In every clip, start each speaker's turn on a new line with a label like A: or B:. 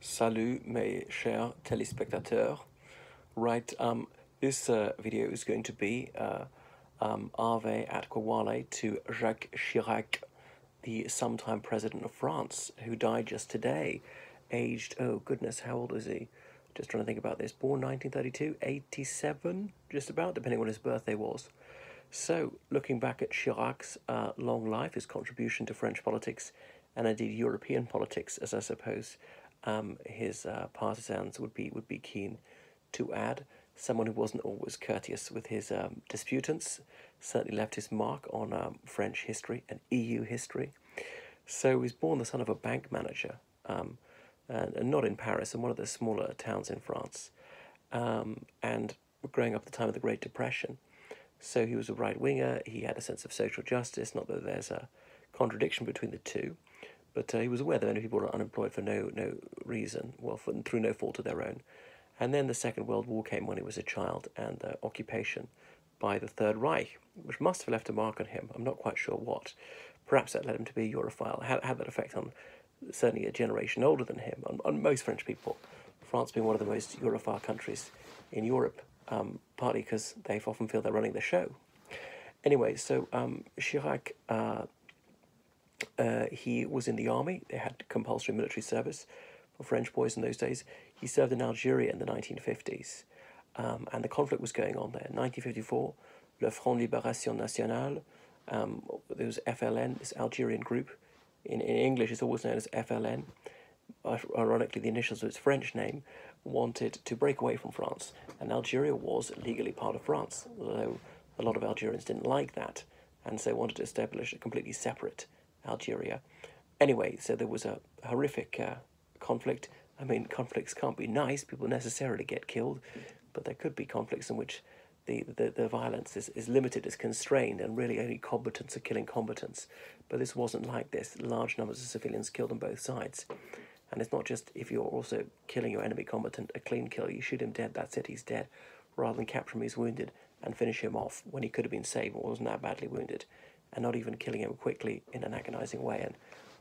A: Salut mes chers téléspectateurs. Right, this video is going to be Ave at Kawale to Jacques Chirac, the sometime president of France, who died just today, aged, oh goodness, how old is he? Just trying to think about this. Born 1932, 87, just about, depending on when his birthday was. So, looking back at Chirac's long life, his contribution to French politics, and indeed European politics, as I suppose his partisans would be keen to add. Someone who wasn't always courteous with his disputants, certainly left his mark on French history and EU history. So he was born the son of a bank manager, and not in Paris, in one of the smaller towns in France, and growing up at the time of the Great Depression. So he was a right winger. He had a sense of social justice. Not that there's a contradiction between the two, but he was aware that many people were unemployed for no reason, well, through no fault of their own. And then the Second World War came when he was a child, and occupation by the Third Reich, which must have left a mark on him. I'm not quite sure what. Perhaps that led him to be a Europhile. Had that effect on certainly a generation older than him, on most French people. France being one of the most Europhile countries in Europe, partly because they often feel they're running the show. Anyway, so Chirac, he was in the army. They had compulsory military service for French boys in those days. He served in Algeria in the 1950s, and the conflict was going on there. In 1954, Le Front Libération Nationale, there was FLN, this Algerian group. In English, it's always known as FLN. Ironically, the initials of its French name, wanted to break away from France, and Algeria was legally part of France, although a lot of Algerians didn't like that, and so wanted to establish a completely separate Algeria. Anyway, so there was a horrific conflict. I mean, conflicts can't be nice, people necessarily get killed, but there could be conflicts in which the violence is limited, is constrained, and really only combatants are killing combatants. But this wasn't like this. Large numbers of civilians killed on both sides. And it's not just if you're also killing your enemy combatant, a clean kill, you shoot him dead, that's it, he's dead, rather than capture him, he's wounded, and finish him off when he could have been saved or wasn't that badly wounded, and not even killing him quickly in an agonizing way, and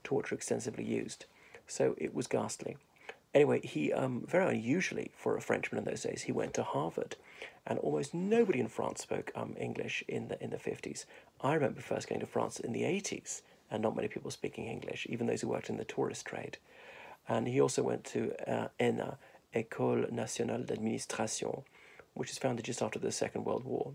A: torture extensively used. So it was ghastly. Anyway, he, very unusually for a Frenchman in those days, he went to Harvard, and almost nobody in France spoke English in the 50s. I remember first going to France in the 80s, and not many people speaking English, even those who worked in the tourist trade. And he also went to ENA, École Nationale d'Administration, which was founded just after the Second World War,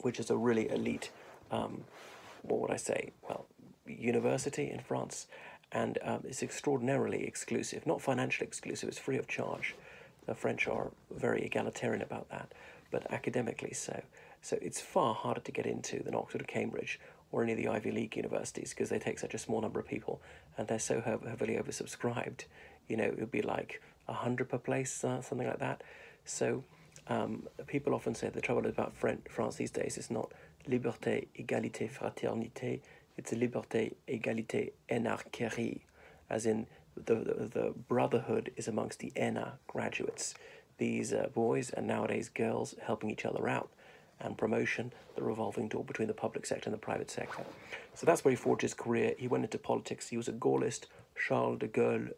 A: which is a really elite, what would I say, well, university in France. And it's extraordinarily exclusive, not financially exclusive, it's free of charge. The French are very egalitarian about that, but academically so. So it's far harder to get into than Oxford or Cambridge or any of the Ivy League universities because they take such a small number of people and they're so heavily oversubscribed. You know, it would be like 100 per place, something like that. So people often say the trouble about France these days is not liberté, égalité, fraternité, it's liberté, égalité, énarquerie, as in the brotherhood is amongst the ENA graduates. These boys and nowadays girls helping each other out, and promotion, the revolving door between the public sector and the private sector. So that's where he forged his career. He went into politics. He was a Gaullist. Charles de Gaulle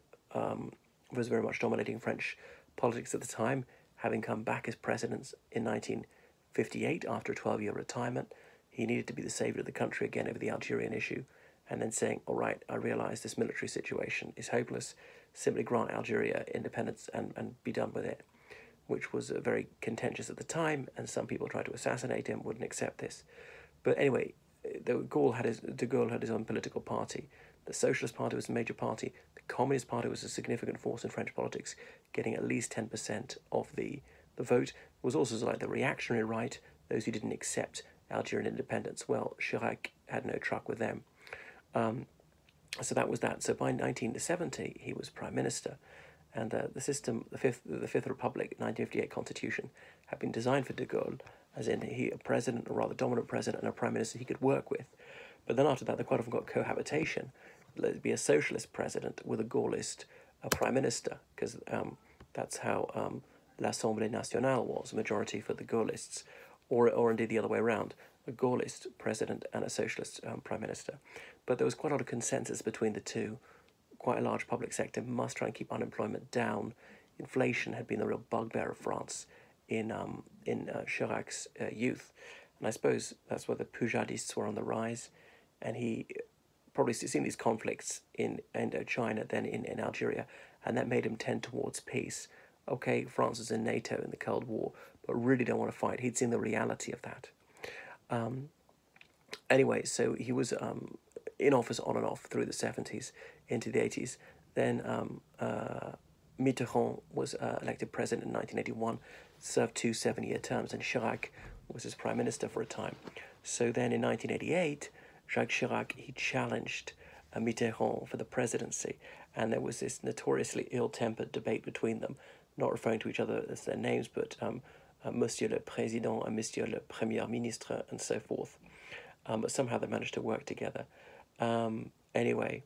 A: was very much dominating French politics at the time, having come back as president in 1958 after a 12-year retirement. He needed to be the savior of the country again over the Algerian issue, and then saying, all right, I realise this military situation is hopeless, simply grant Algeria independence and be done with it, which was very contentious at the time, and some people tried to assassinate him, wouldn't accept this. But anyway, de Gaulle had his own political party. The Socialist Party was a major party. The Communist Party was a significant force in French politics, getting at least 10% of the vote. It was also like the reactionary right, those who didn't accept Algerian independence. Well, Chirac had no truck with them. So that was that. So by 1970, he was prime minister, and the system, the Fifth Republic, 1958 Constitution, had been designed for de Gaulle, as in a president, a rather dominant president, and a prime minister he could work with. But then after that, they quite often got cohabitation. There'd be a socialist president with a Gaullist prime minister, because that's how l'Assemblée Nationale was, a majority for the Gaullists, or indeed the other way around, a Gaullist president and a socialist prime minister. But there was quite a lot of consensus between the two quite a large public sector, must try and keep unemployment down. Inflation had been the real bugbear of France in Chirac's youth, and I suppose that's where the Pujadists were on the rise, and he probably seen these conflicts in Indochina, then in Algeria, and that made him tend towards peace. Okay, France is in NATO in the Cold War, but really don't want to fight. He'd seen the reality of that. Anyway, so he was in office on and off through the 70s into the 80s. Then Mitterrand was elected president in 1981, served 2 7-year terms, and Chirac was his prime minister for a time. So then in 1988, Jacques Chirac, he challenged Mitterrand for the presidency, and there was this notoriously ill-tempered debate between them, not referring to each other as their names, but Monsieur le Président and Monsieur le Premier Ministre, and so forth. But somehow they managed to work together. Anyway,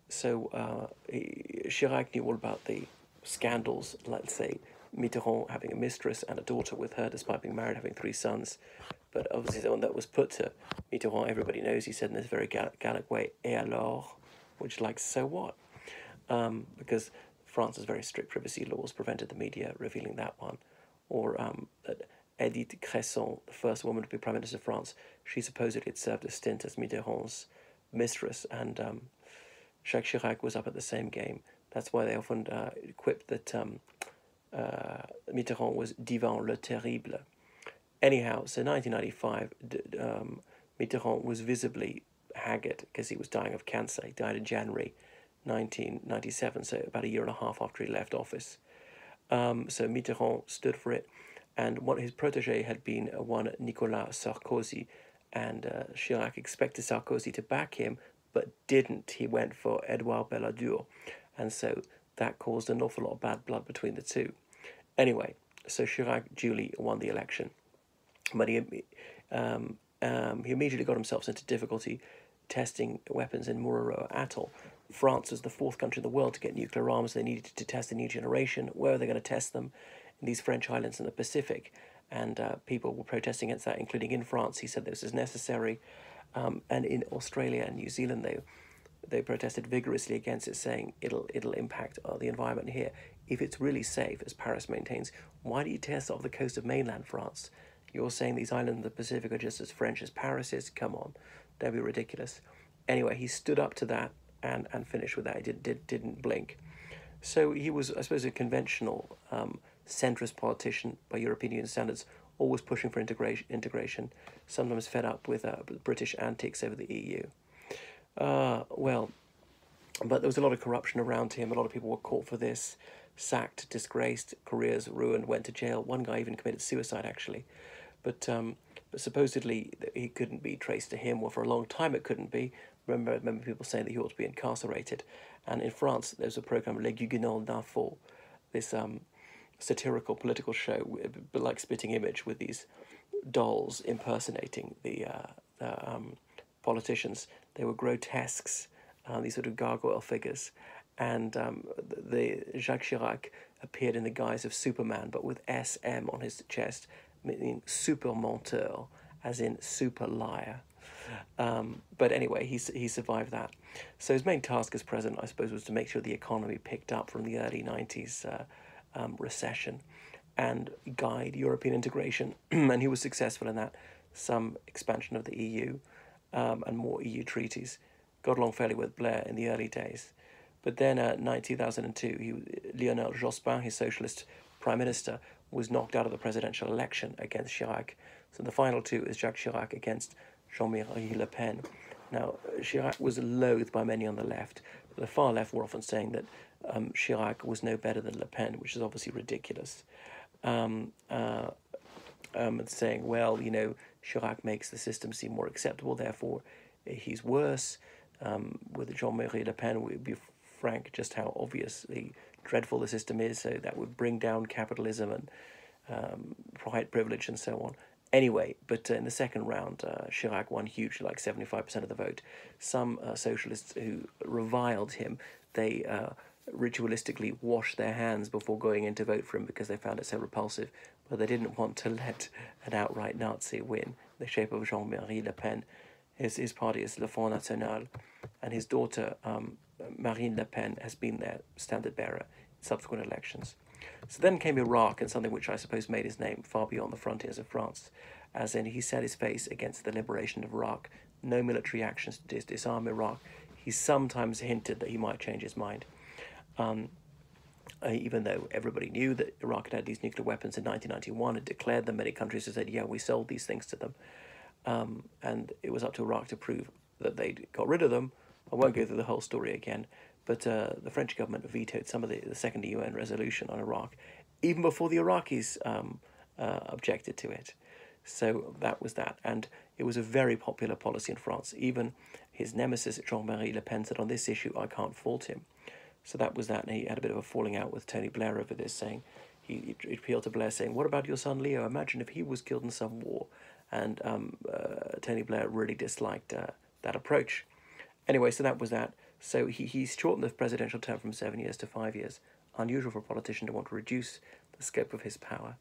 A: so Chirac knew all about the scandals, let's say Mitterrand having a mistress and a daughter with her, despite being married, having 3 sons. But obviously the one that was put to Mitterrand, everybody knows, he said in this very Gallic way, et alors? Which, like, so what? Because France's very strict privacy laws prevented the media revealing that one. Or that Edith Cresson, the first woman to be Prime Minister of France, she supposedly had served a stint as Mitterrand's mistress, and Jacques Chirac was up at the same game. That's why they often quipped that Mitterrand was Divan le Terrible. Anyhow, so 1995, Mitterrand was visibly haggard because he was dying of cancer. He died in January 1997, so about a year and a half after he left office. So Mitterrand stood for it, and what his protege had been one Nicolas Sarkozy, and Chirac expected Sarkozy to back him, but didn't. He went for Edouard Balladur, and so that caused an awful lot of bad blood between the two. Anyway, so Chirac duly won the election, but he immediately got himself into difficulty testing weapons in Mururoa Atoll. France was the 4th country in the world to get nuclear arms. They needed to test a new generation. Where are they going to test them? In these French islands in the Pacific. And people were protesting against that, including in France. He said this is necessary. And in Australia and New Zealand, they protested vigorously against it, saying it'll impact the environment here. If it's really safe, as Paris maintains, why do you test off the coast of mainland France? You're saying these islands in the Pacific are just as French as Paris is? Come on, that'd be ridiculous. Anyway, he stood up to that and finished with that. He didn't blink. So he was, I suppose, a conventional centrist politician by European Union standards, always pushing for integration, sometimes fed up with British antics over the EU. Well, but there was a lot of corruption around him. A lot of people were caught for this, sacked, disgraced, careers ruined, went to jail. One guy even committed suicide, actually. But supposedly he couldn't be traced to him, or for a long time it couldn't be. Remember people saying that he ought to be incarcerated. And in France, there's a program, Les Guignol d'Info, this satirical political show, but like Spitting Image, with these dolls impersonating the politicians. They were grotesques, these sort of gargoyle figures. And the Jacques Chirac appeared in the guise of Superman, but with SM on his chest, meaning super menteur, as in super liar. But anyway, he survived that. So his main task as president, I suppose, was to make sure the economy picked up from the early 90s recession and guide European integration. And he was successful in that. Some expansion of the EU and more EU treaties. Got along fairly with Blair in the early days. But then in 2002, Lionel Jospin, his socialist prime minister, was knocked out of the presidential election against Chirac. So the final two is Jacques Chirac against Jean-Marie Le Pen. Now, Chirac was loathed by many on the left. The far left were often saying that Chirac was no better than Le Pen, which is obviously ridiculous. Saying, well, you know, Chirac makes the system seem more acceptable, therefore he's worse. With Jean-Marie Le Pen, we'd be frank just how obviously dreadful the system is, so that would bring down capitalism and white privilege and so on. Anyway, but in the second round, Chirac won hugely, like 75% of the vote. Some socialists who reviled him, they ritualistically washed their hands before going in to vote for him because they found it so repulsive, but they didn't want to let an outright Nazi win in the shape of Jean-Marie Le Pen. His party is Le Front National, and his daughter Marine Le Pen has been their standard bearer in subsequent elections. So then came Iraq, and something which I suppose made his name far beyond the frontiers of France, as in he set his face against the liberation of Iraq, no military actions to disarm Iraq. He sometimes hinted that he might change his mind. Even though everybody knew that Iraq had these nuclear weapons in 1991 and declared them, many countries had said, yeah, we sold these things to them. And it was up to Iraq to prove that they'd got rid of them. I won't go through the whole story again, but the French government vetoed some of the second UN resolution on Iraq, even before the Iraqis objected to it. So that was that. And it was a very popular policy in France. Even his nemesis, Jean-Marie Le Pen, said, on this issue, I can't fault him. So that was that, and he had a bit of a falling out with Tony Blair over this, saying, he appealed to Blair saying, what about your son Leo? Imagine if he was killed in some war. And Tony Blair really disliked that approach. Anyway, so that was that. So he shortened the presidential term from 7 years to 5 years. Unusual for a politician to want to reduce the scope of his power.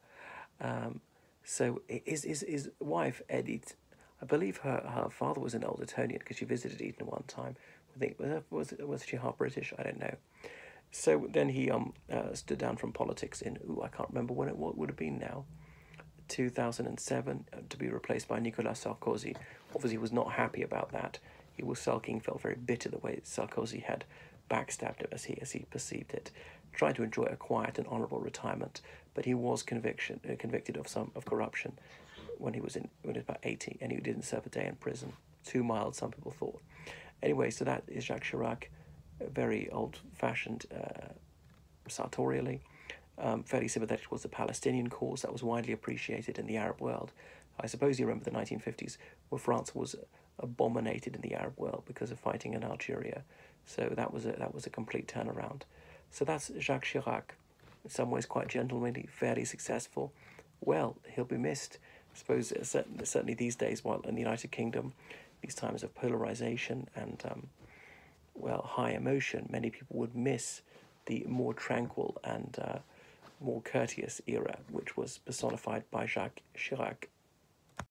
A: So his wife, Edith, I believe her father was an old Etonian because she visited Eden one time. I think was she half British? I don't know. So then he stood down from politics in I can't remember when it would have been now, 2007, to be replaced by Nicolas Sarkozy. Obviously, he was not happy about that. He was sulking, felt very bitter the way Sarkozy had backstabbed him as he perceived it. Tried to enjoy a quiet and honourable retirement, but he was convicted of corruption when he was about 80, and he didn't serve a day in prison. Too mild, some people thought. Anyway, so that is Jacques Chirac, very old-fashioned sartorially, fairly sympathetic towards the Palestinian cause. That was widely appreciated in the Arab world. I suppose you remember the 1950s, where France was abominated in the Arab world because of fighting in Algeria. So that was a complete turnaround. So that's Jacques Chirac. In some ways quite gentlemanly, fairly successful. Well, he'll be missed. I suppose certainly these days, while in the United Kingdom, these times of polarization and high emotion, many people would miss the more tranquil and more courteous era, which was personified by Jacques Chirac